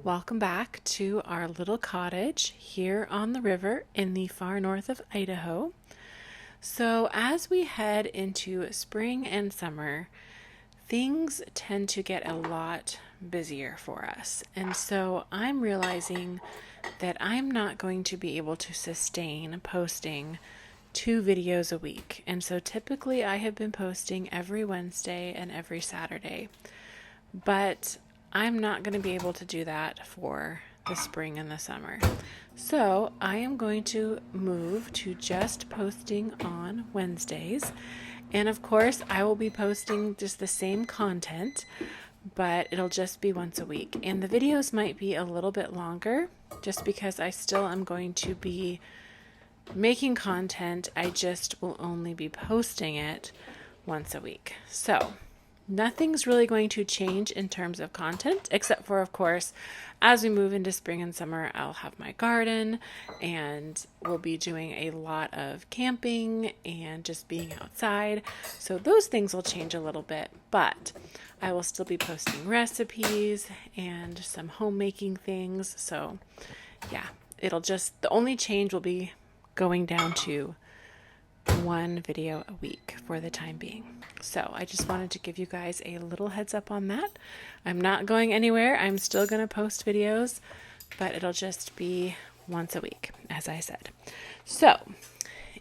Welcome back to our little cottage here on the river in the far north of Idaho. So, as we head into spring and summer, things tend to get a lot busier for us. And so, I'm realizing that I'm not going to be able to sustain posting 2 videos a week. And so, typically, I have been posting every Wednesday and every Saturday. But I'm not going to be able to do that for the spring and the summer. So I am going to move to just posting on Wednesdays. And of course, I will be posting just the same content, but it'll just be once a week. And the videos might be a little bit longer just because I still am going to be making content. I just will only be posting it once a week. So nothing's really going to change in terms of content, except for, of course, as we move into spring and summer, I'll have my garden and we'll be doing a lot of camping and just being outside. So those things will change a little bit, but I will still be posting recipes and some homemaking things. So yeah, the only change will be going down to 1 video a week for the time being. So I just wanted to give you guys a little heads up on that. I'm not going anywhere. I'm still going to post videos, but it'll just be once a week, as I said. So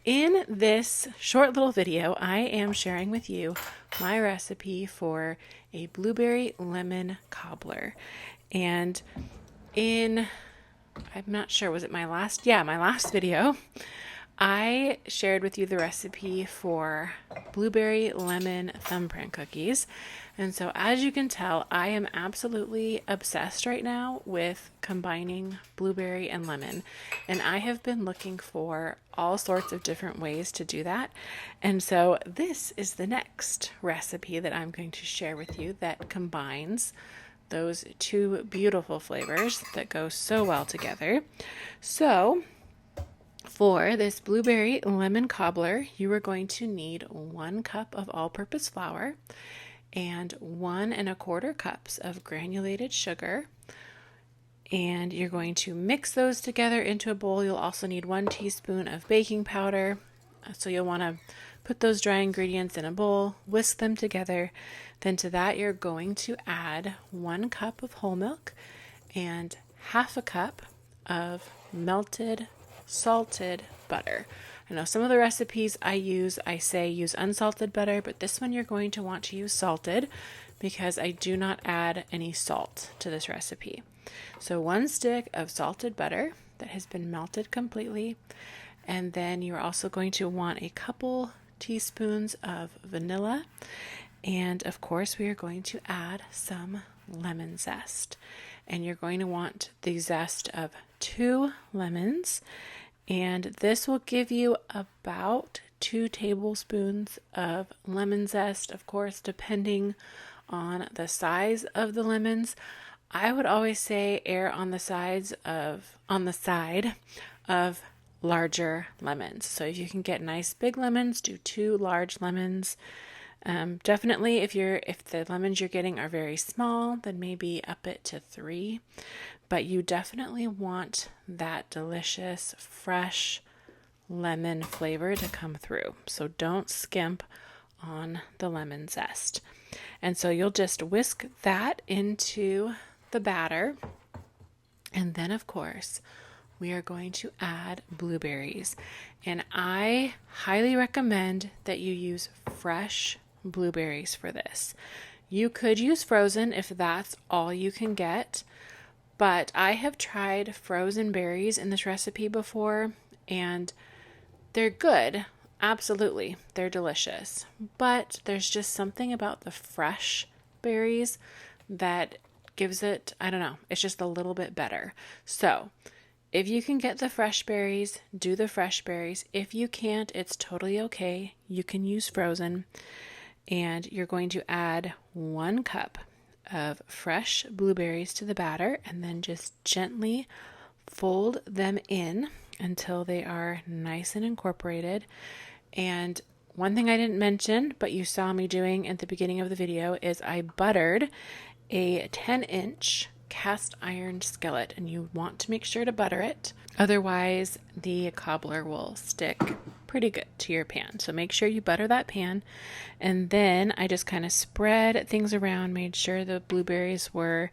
in this short little video, I am sharing with you my recipe for a blueberry lemon cobbler. And I'm not sure, was it my last video, I shared with you the recipe for blueberry lemon thumbprint cookies. And so as you can tell, I am absolutely obsessed right now with combining blueberry and lemon. And I have been looking for all sorts of different ways to do that. And so this is the next recipe that I'm going to share with you that combines those two beautiful flavors that go so well together. So for this blueberry lemon cobbler, you are going to need 1 cup of all-purpose flour and 1¼ cups of granulated sugar. And you're going to mix those together into a bowl. You'll also need 1 teaspoon of baking powder. So you'll want to put those dry ingredients in a bowl, whisk them together. Then to that, you're going to add 1 cup of whole milk and ½ cup of melted salted butter. I know some of the recipes I say use unsalted butter, but this one you're going to want to use salted because I do not add any salt to this recipe. So 1 stick of salted butter that has been melted completely. And then you're also going to want a couple teaspoons of vanilla. And of course, we are going to add some lemon zest. And you're going to want the zest of 2 lemons. And this will give you about 2 tablespoons of lemon zest, of course, depending on the size of the lemons. I would always say err on the side of larger lemons. So if you can get nice big lemons, do 2 large lemons. Definitely if the lemons you're getting are very small, then maybe up it to 3. But you definitely want that delicious, fresh lemon flavor to come through. So don't skimp on the lemon zest. And so you'll just whisk that into the batter. And then, of course, we are going to add blueberries. And I highly recommend that you use fresh blueberries for this. You could use frozen if that's all you can get. But I have tried frozen berries in this recipe before, and they're good. Absolutely. They're delicious. But there's just something about the fresh berries that gives it, I don't know, it's just a little bit better. So if you can get the fresh berries, do the fresh berries. If you can't, it's totally okay. You can use frozen. And you're going to add 1 cup of fresh blueberries to the batter and then just gently fold them in until they are nice and incorporated. And one thing I didn't mention, but you saw me doing at the beginning of the video, is I buttered a 10-inch cast iron skillet, and you want to make sure to butter it. Otherwise, the cobbler will stick pretty good to your pan. So make sure you butter that pan. And then I just kind of spread things around, made sure the blueberries were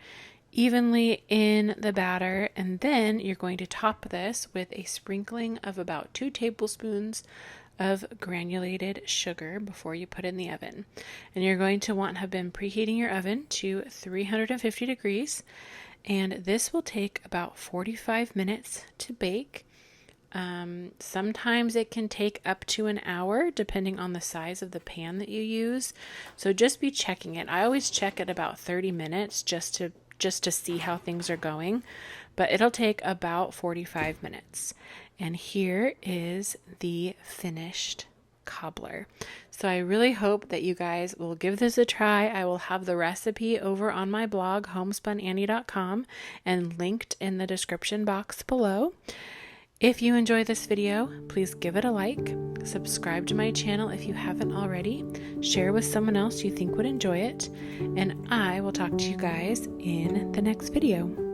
evenly in the batter. And then you're going to top this with a sprinkling of about 2 tablespoons of granulated sugar before you put it in the oven. And you're going to want to have been preheating your oven to 350 degrees. And this will take about 45 minutes to bake. Sometimes it can take up to an hour depending on the size of the pan that you use. So just be checking it. I always check at about 30 minutes just to see how things are going, but it'll take about 45 minutes. And here is the finished cobbler. So I really hope that you guys will give this a try. I will have the recipe over on my blog, homespunannie.com, and linked in the description box below. If you enjoy this video, please give it a like, subscribe to my channel if you haven't already, share with someone else you think would enjoy it, and I will talk to you guys in the next video.